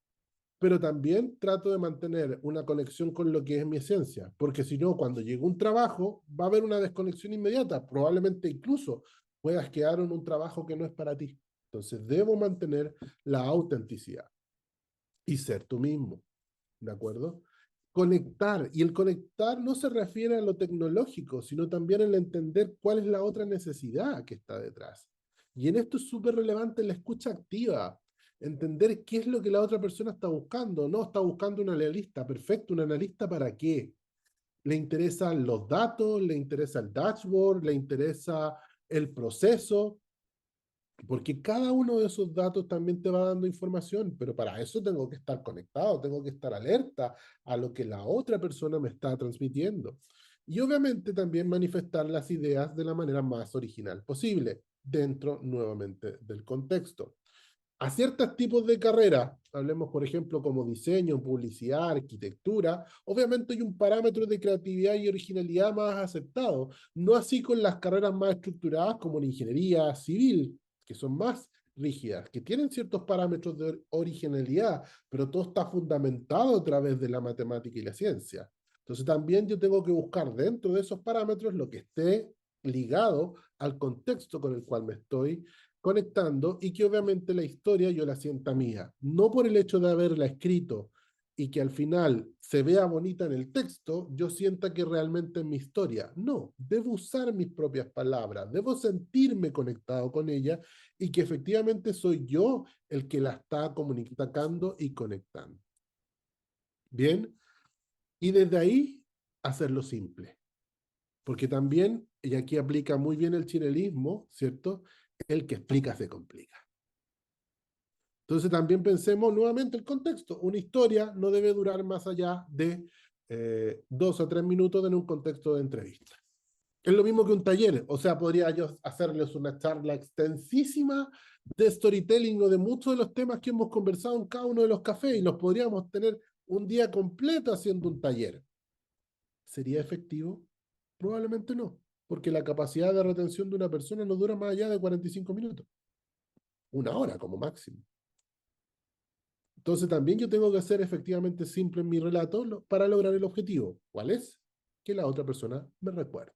Pero también trato de mantener una conexión con lo que es mi esencia, porque si no, cuando llegue un trabajo, va a haber una desconexión inmediata, probablemente incluso puedas quedar en un trabajo que no es para ti. Entonces, debo mantener la autenticidad y ser tú mismo. ¿De acuerdo? Conectar. Y el conectar no se refiere a lo tecnológico, sino también al entender cuál es la otra necesidad que está detrás. Y en esto es súper relevante la escucha activa. Entender qué es lo que la otra persona está buscando. No está buscando un analista. Perfecto, un analista para qué. Le interesan los datos, le interesa el dashboard, le interesa el proceso. Porque cada uno de esos datos también te va dando información, pero para eso tengo que estar conectado, tengo que estar alerta a lo que la otra persona me está transmitiendo. Y obviamente también manifestar las ideas de la manera más original posible, dentro nuevamente del contexto. A ciertos tipos de carrera, hablemos por ejemplo como diseño, publicidad, arquitectura, obviamente hay un parámetro de creatividad y originalidad más aceptado, no así con las carreras más estructuradas como la ingeniería civil, que son más rígidas, que tienen ciertos parámetros de originalidad, pero todo está fundamentado a través de la matemática y la ciencia. Entonces también yo tengo que buscar dentro de esos parámetros lo que esté ligado al contexto con el cual me estoy conectando y que obviamente la historia yo la sienta mía, no por el hecho de haberla escrito y que al final se vea bonita en el texto, yo sienta que realmente es mi historia. No, debo usar mis propias palabras, debo sentirme conectado con ella y que efectivamente soy yo el que la está comunicando y conectando. Bien, y desde ahí hacerlo simple, porque también, y aquí aplica muy bien el chilenismo, ¿cierto? El que explica se complica. Entonces también pensemos nuevamente el contexto. Una historia no debe durar más allá de 2 o 3 minutos en un contexto de entrevista. Es lo mismo que un taller, o sea, podría yo hacerles una charla extensísima de storytelling o de muchos de los temas que hemos conversado en cada uno de los cafés y los podríamos tener un día completo haciendo un taller. ¿Sería efectivo? Probablemente no, porque la capacidad de retención de una persona no dura más allá de 45 minutos, 1 hora como máximo. Entonces también yo tengo que ser efectivamente simple en mi relato para lograr el objetivo. ¿Cuál es? Que la otra persona me recuerde.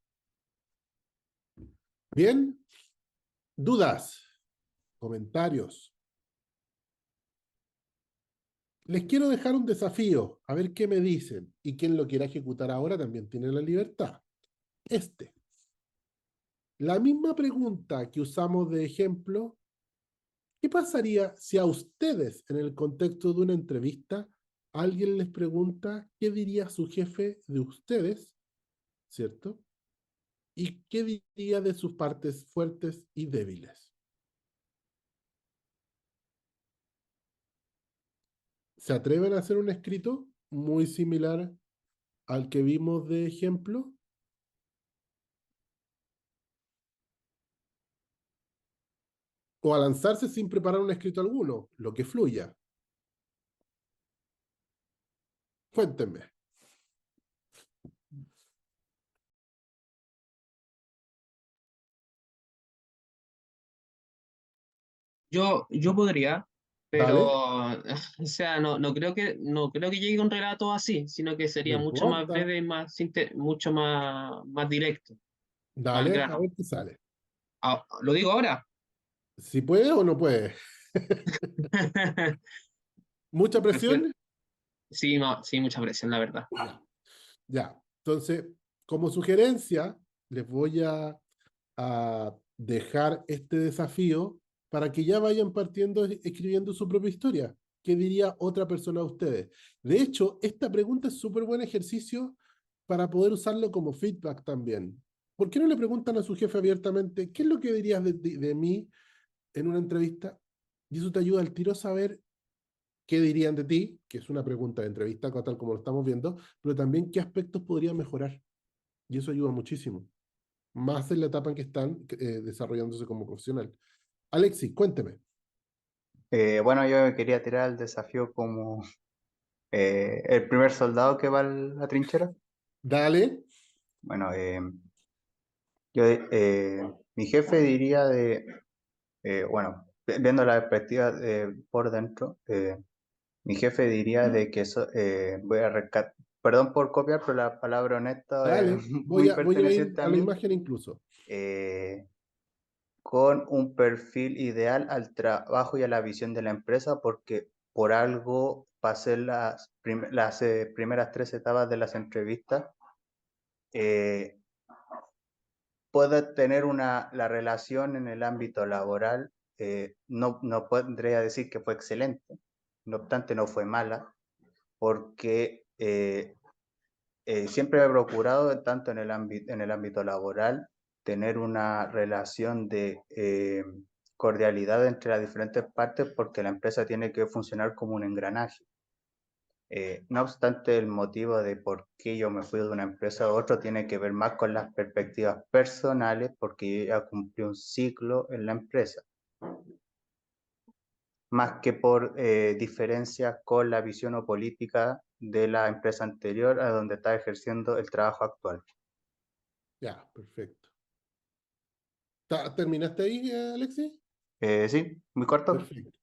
Bien, dudas, comentarios. Les quiero dejar un desafío, a ver qué me dicen. Y quien lo quiera ejecutar ahora también tiene la libertad. La misma pregunta que usamos de ejemplo, ¿qué pasaría si a ustedes en el contexto de una entrevista alguien les pregunta qué diría su jefe de ustedes, ¿cierto? ¿Y qué diría de sus partes fuertes y débiles? ¿Se atreven a hacer un escrito muy similar al que vimos de ejemplo? ¿O a lanzarse sin preparar un escrito alguno? Lo que fluya. Cuéntenme. Yo podría, pero, Dale, o sea, no creo que llegue a un relato así, sino que no sería mucho más importa. breve y mucho más directo, más al Dale, a grano. ver qué sale. Ah, ¿lo digo ahora? Si puede o no puede. ¿Mucha Perfecto. presión? Sí, no, sí, mucha presión, la verdad. Ya, ya. Entonces, como sugerencia, les voy a dejar este desafío para que ya vayan partiendo escribiendo su propia historia. ¿Qué diría otra persona a ustedes? De hecho, esta pregunta es súper buen ejercicio para poder usarlo como feedback también. ¿Por qué no le preguntan a su jefe abiertamente qué es lo que dirías de mí en una entrevista? Y eso te ayuda al tiro a saber qué dirían de ti, que es una pregunta de entrevista, tal como lo estamos viendo, pero también qué aspectos podrían mejorar. Y eso ayuda muchísimo, más en la etapa en que están desarrollándose como profesional. Alexis, cuénteme. Bueno, yo me quería tirar el desafío como el primer soldado que va a la trinchera. Dale. Bueno, mi jefe diría bueno, viendo la perspectiva por dentro, mi jefe diría de que voy a rescatar, perdón por copiar, pero la palabra honesta es Dale, muy voy a ir perteneciente a a la mí, imagen incluso. eh, con un perfil ideal al trabajo y a la visión de la empresa, porque por algo pasé las primeras 3 etapas de las entrevistas. eh, Puedo tener la relación en el ámbito laboral, no podría decir que fue excelente, no obstante no fue mala, porque siempre he procurado, tanto en el ámbito laboral, tener una relación de cordialidad entre las diferentes partes porque la empresa tiene que funcionar como un engranaje. No obstante, el motivo de por qué yo me fui de una empresa a otra tiene que ver más con las perspectivas personales porque yo ya cumplí un ciclo en la empresa, más que por diferencias con la visión o política de la empresa anterior a donde está ejerciendo el trabajo actual. Ya, perfecto. ¿Terminaste ahí, Alexis? Sí, muy corto. Perfecto.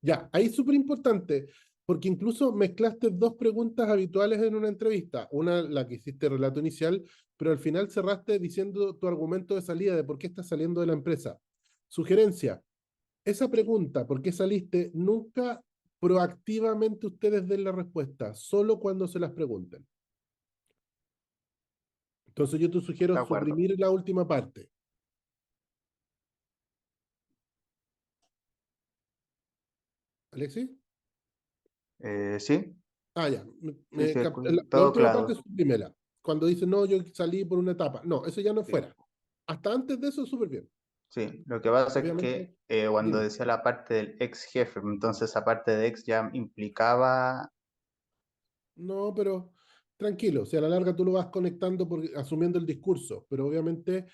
Ya, ahí es súper importante, porque incluso mezclaste dos preguntas habituales en una entrevista. Una, la que hiciste relato inicial, pero al final cerraste diciendo tu argumento de salida de por qué estás saliendo de la empresa. Sugerencia, esa pregunta, ¿por qué saliste? Nunca proactivamente ustedes den la respuesta, solo cuando se las pregunten. Entonces yo te sugiero De acuerdo. suprimir la última parte. ¿Alexis? Sí, Ah, ya. sí, sí, La todo última parte claro. es suprímela. Cuando dice, no, yo salí por una etapa. No, eso ya no Sí. fuera. Hasta antes de eso, súper bien. Sí, lo que pasa es Obviamente, que cuando dime. decía la parte del ex jefe, entonces esa parte de ex ya implicaba, No, pero tranquilo. O sea, a la larga tú lo vas conectando asumiendo el discurso, pero obviamente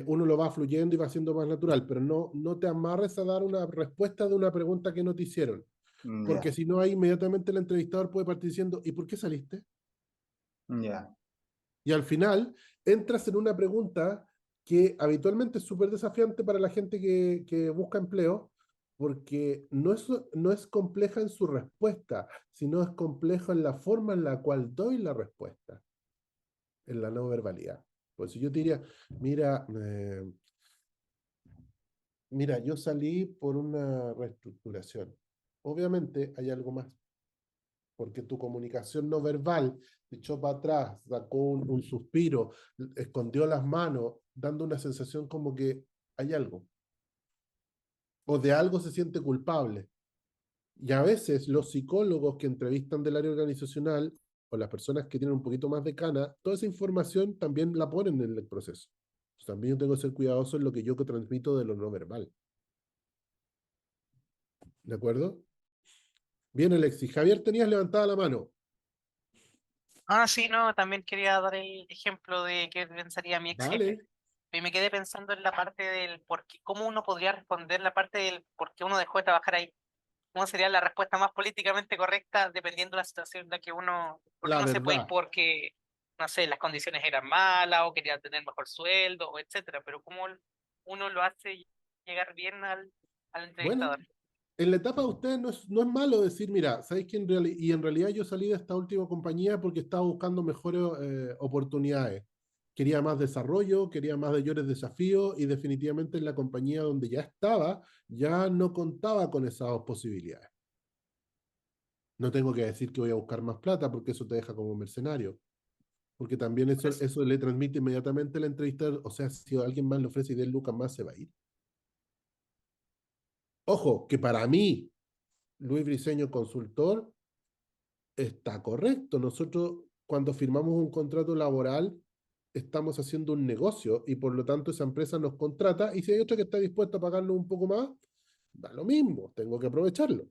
uno lo va fluyendo y va siendo más natural, pero no te amarres a dar una respuesta de una pregunta que no te hicieron, porque ya, si no, ahí inmediatamente el entrevistador puede partir diciendo, ¿y por qué saliste? ya, Y al final entras en una pregunta que habitualmente es súper desafiante para la gente que busca empleo, porque no es compleja en su respuesta, sino es compleja en la forma en la cual doy la respuesta, en la no verbalidad. Pues si yo te diría, mira, mira, yo salí por una reestructuración. Obviamente hay algo más, porque tu comunicación no verbal echó para atrás, sacó un suspiro, escondió las manos, dando una sensación como que hay algo, o de algo se siente culpable. Y a veces los psicólogos que entrevistan del área organizacional o las personas que tienen un poquito más de cana, toda esa información también la ponen en el proceso. También yo tengo que ser cuidadoso en lo que yo transmito de lo no verbal. ¿De acuerdo? Bien, Alexis. Javier, tenías levantada la mano. Ah, sí, no, también quería dar el ejemplo de qué pensaría mi ex jefe. Vale. Y me quedé pensando en la parte del por qué, cómo uno podría responder la parte del por qué uno dejó de trabajar ahí. ¿Cómo sería la respuesta más políticamente correcta dependiendo de la situación en la que uno, porque La uno se puede ir verdad. porque, no sé, las condiciones eran malas o quería tener mejor sueldo, o etcétera, pero cómo uno lo hace llegar bien al Bueno, entrevistador. en la etapa de ustedes no es malo decir, mira, ¿sabéis que en realidad yo salí de esta última compañía porque estaba buscando mejores oportunidades? Quería más desarrollo, quería más mayores desafíos y definitivamente en la compañía donde ya estaba, ya no contaba con esas posibilidades. No tengo que decir que voy a buscar más plata porque eso te deja como mercenario, porque también Por eso. eso le transmite inmediatamente al entrevistador, o sea, si alguien más le ofrece 10 lucas más, se va a ir. Ojo, que para mí, Luis Briceño Consultor, está correcto. Nosotros, cuando firmamos un contrato laboral, estamos haciendo un negocio y por lo tanto esa empresa nos contrata y si hay otra que está dispuesta a pagarnos un poco más, da lo mismo, tengo que aprovecharlo.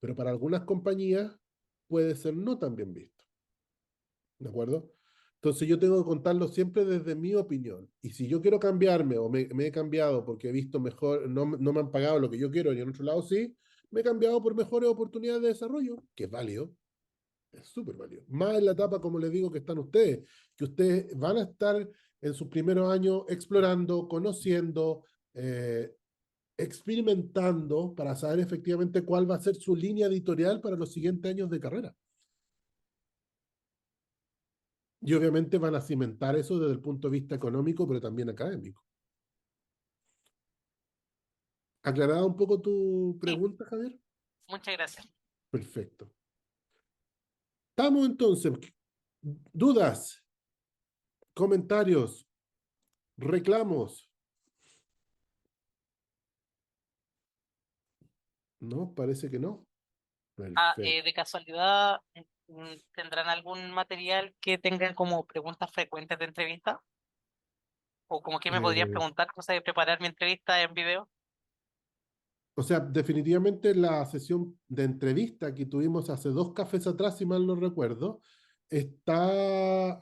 Pero para algunas compañías puede ser no tan bien visto. ¿De acuerdo? Entonces yo tengo que contarlo siempre desde mi opinión. Y si yo quiero cambiarme o me he cambiado porque he visto mejor, no me han pagado lo que yo quiero y en otro lado sí, me he cambiado por mejores oportunidades de desarrollo, que es válido. Es súper válido. Más en la etapa, como les digo, que están ustedes, que ustedes van a estar en sus primeros años explorando, conociendo, experimentando para saber efectivamente cuál va a ser su línea editorial para los siguientes años de carrera. Y obviamente van a cimentar eso desde el punto de vista económico, pero también académico. ¿Aclarada un poco tu Sí, pregunta, Javier? muchas gracias. Perfecto. Estamos entonces. ¿Dudas, comentarios, reclamos? No, parece que no. Ah, Perfecto. de casualidad, ¿tendrán algún material que tenga como preguntas frecuentes de entrevista? ¿O como que me podrías Eh, preguntar cosas de preparar mi entrevista en video? o sea, definitivamente la sesión de entrevista que tuvimos hace 2 cafés atrás, si mal no recuerdo,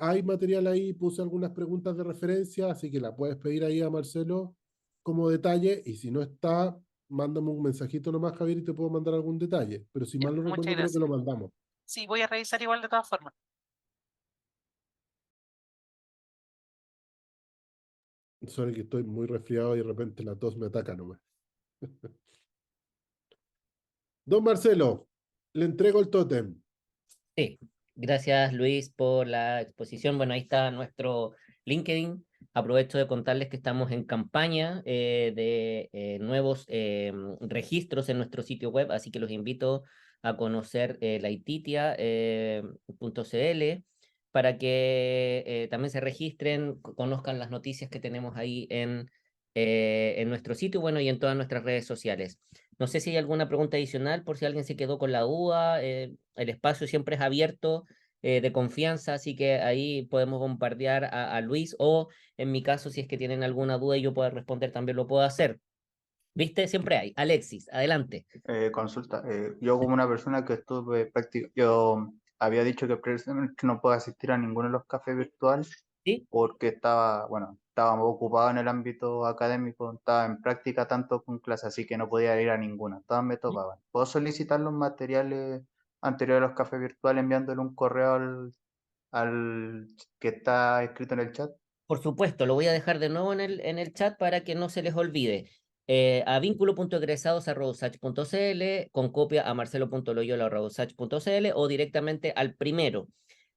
hay material ahí, puse algunas preguntas de referencia, así que la puedes pedir ahí a Marcelo como detalle, y si no está, mándame un mensajito nomás, Javier, y te puedo mandar algún detalle. Pero si Ya, mal no muchas recuerdo, creo que gracias. lo mandamos. Sí, voy a revisar igual de todas formas. Sorry que estoy muy resfriado y de repente la tos me ataca nomás. Don Marcelo, le entrego el tótem. Sí, gracias Luis por la exposición. Bueno, ahí está nuestro LinkedIn. Aprovecho de contarles que estamos en campaña de nuevos registros en nuestro sitio web, así que los invito a conocer laititia.cl para que también se registren, conozcan las noticias que tenemos ahí en nuestro sitio, bueno, y en todas nuestras redes sociales. No sé si hay alguna pregunta adicional por si alguien se quedó con la duda. El espacio siempre es abierto, de confianza, así que ahí podemos bombardear a Luis o en mi caso, si es que tienen alguna duda y yo pueda responder, también lo puedo hacer. ¿Viste? Siempre hay. Alexis, adelante. Consulta, yo como una persona que estuve yo había dicho que precisamente no puedo asistir a ninguno de los cafés virtuales ¿Sí? porque estaba ocupado en el ámbito académico, estaba en práctica tanto con clase, así que no podía ir a ninguna, todas me tocaban. ¿Puedo solicitar los materiales anteriores a los cafés virtuales enviándole un correo al que está escrito en el chat? Por supuesto, lo voy a dejar de nuevo en el chat para que no se les olvide. A vínculo.egresados@usach.cl con copia a marcelo.loyola@usach.cl o directamente al primero.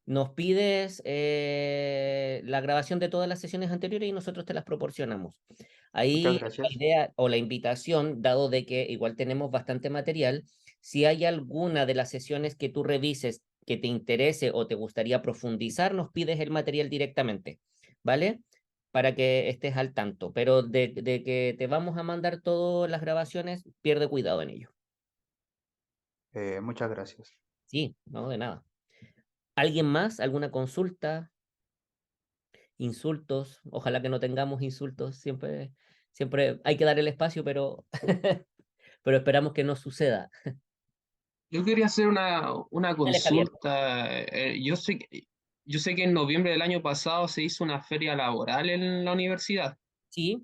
Nos pides la grabación de todas las sesiones anteriores y nosotros te las proporcionamos. Muchas Ahí la gracias. idea o la invitación, dado de que igual tenemos bastante material, si hay alguna de las sesiones que tú revises que te interese o te gustaría profundizar, nos pides el material directamente, ¿vale? Para que estés al tanto. Pero de que te vamos a mandar todas las grabaciones, pierde cuidado en ello. Muchas gracias. Sí, no, de nada. ¿Alguien más? ¿Alguna consulta? ¿Insultos? Ojalá que no tengamos insultos. Siempre hay que dar el espacio, pero, pero esperamos que no suceda. Yo quería hacer una Dale, Javier. consulta. Yo sé que en noviembre del año pasado se hizo una feria laboral en la universidad. Sí,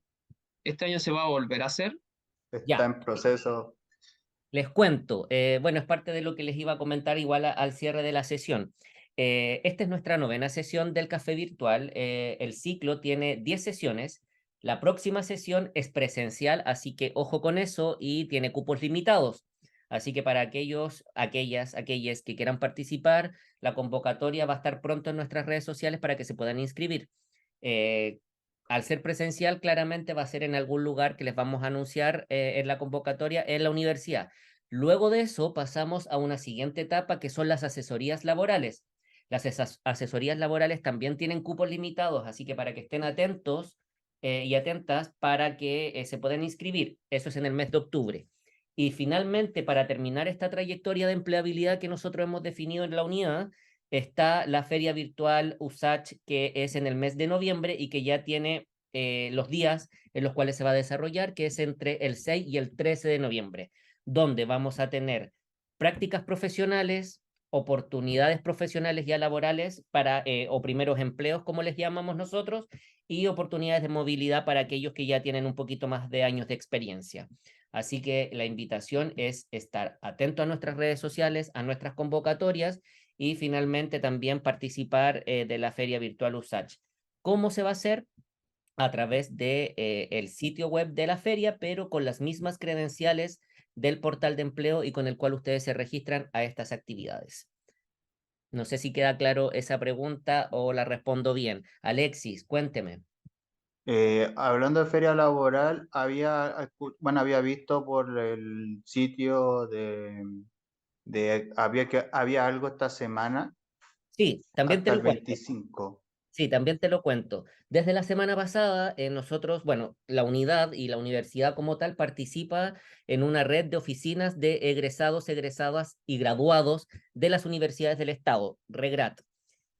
¿Este año se va a volver a hacer? Está ya. en proceso. Les cuento, bueno, es parte de lo que les iba a comentar igual al cierre de la sesión. Esta es nuestra novena sesión del café virtual. El ciclo tiene 10 sesiones. La próxima sesión es presencial, así que ojo con eso y tiene cupos limitados. Así que para aquellas que quieran participar, la convocatoria va a estar pronto en nuestras redes sociales para que se puedan inscribir. Eh, Al ser presencial, claramente va a ser en algún lugar que les vamos a anunciar en la convocatoria en la universidad. Luego de eso pasamos a una siguiente etapa que son las asesorías laborales. Las asesorías laborales también tienen cupos limitados, así que para que estén atentos y atentas para que se puedan inscribir. Eso es en el mes de octubre. Y finalmente, para terminar esta trayectoria de empleabilidad que nosotros hemos definido en la unidad, está la feria virtual USACH, que es en el mes de noviembre y que ya tiene los días en los cuales se va a desarrollar, que es entre el 6 y el 13 de noviembre, donde vamos a tener prácticas profesionales, oportunidades profesionales ya laborales para, o primeros empleos, como les llamamos nosotros, y oportunidades de movilidad para aquellos que ya tienen un poquito más de años de experiencia. Así que la invitación es estar atento a nuestras redes sociales, a nuestras convocatorias y finalmente también participar de la Feria Virtual USACH. ¿Cómo se va a hacer? A través de el sitio web de la feria, pero con las mismas credenciales del portal de empleo y con el cual ustedes se registran a estas actividades. No sé si queda claro esa pregunta o la respondo bien. Alexis, cuénteme. Hablando de feria laboral, había visto por el sitio había algo esta semana Sí, también te hasta el lo cuento. 25. Sí, también te lo cuento. Desde la semana pasada, nosotros, bueno, la unidad y la universidad como tal participa en una red de oficinas de egresados, egresadas y graduados de las universidades del Estado, REGRAT.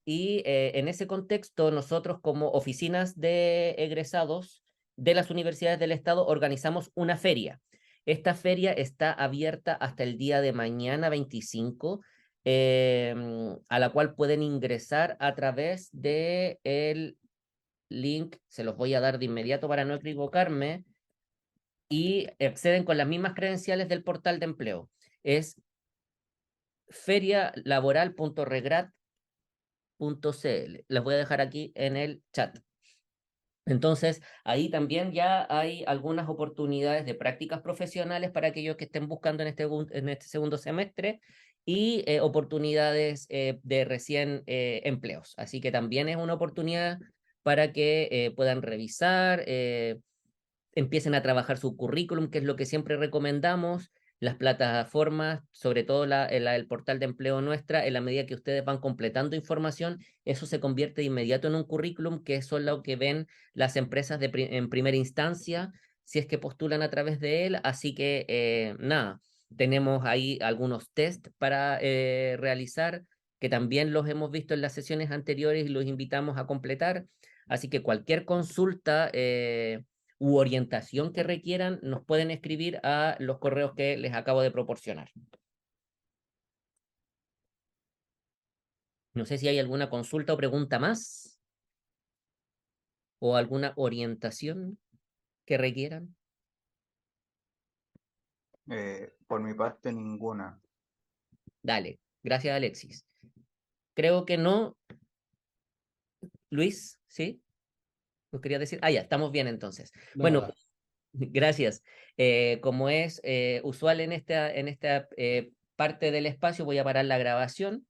y en ese contexto nosotros como oficinas de egresados de las universidades del estado organizamos una feria. Esta feria está abierta hasta el día de mañana 25, a la cual pueden ingresar a través de el link, se los voy a dar de inmediato para no equivocarme, y acceden con las mismas credenciales del portal de empleo. Es ferialaboral.regrat.cl. Las voy a dejar aquí en el chat. Entonces, ahí también ya hay algunas oportunidades de prácticas profesionales para aquellos que estén buscando en este segundo semestre y oportunidades de recién empleos. Así que también es una oportunidad para que puedan revisar, empiecen a trabajar su currículum, que es lo que siempre recomendamos, las plataformas, sobre todo el portal de empleo nuestra, en la medida que ustedes van completando información, eso se convierte de inmediato en un currículum, que eso es lo que ven las empresas en primera instancia, si es que postulan a través de él. Así que, nada, tenemos ahí algunos test para realizar, que también los hemos visto en las sesiones anteriores y los invitamos a completar. Así que cualquier consulta u orientación que requieran, nos pueden escribir a los correos que les acabo de proporcionar. No sé si hay alguna consulta o pregunta más, o alguna orientación que requieran. Por mi parte, ninguna. Dale, gracias Alexis. Creo que no. Luis, ¿sí? ¿Os quería decir? Ah, ya, estamos bien entonces. Bueno, Nada. gracias. Como es usual en esta parte del espacio, voy a parar la grabación.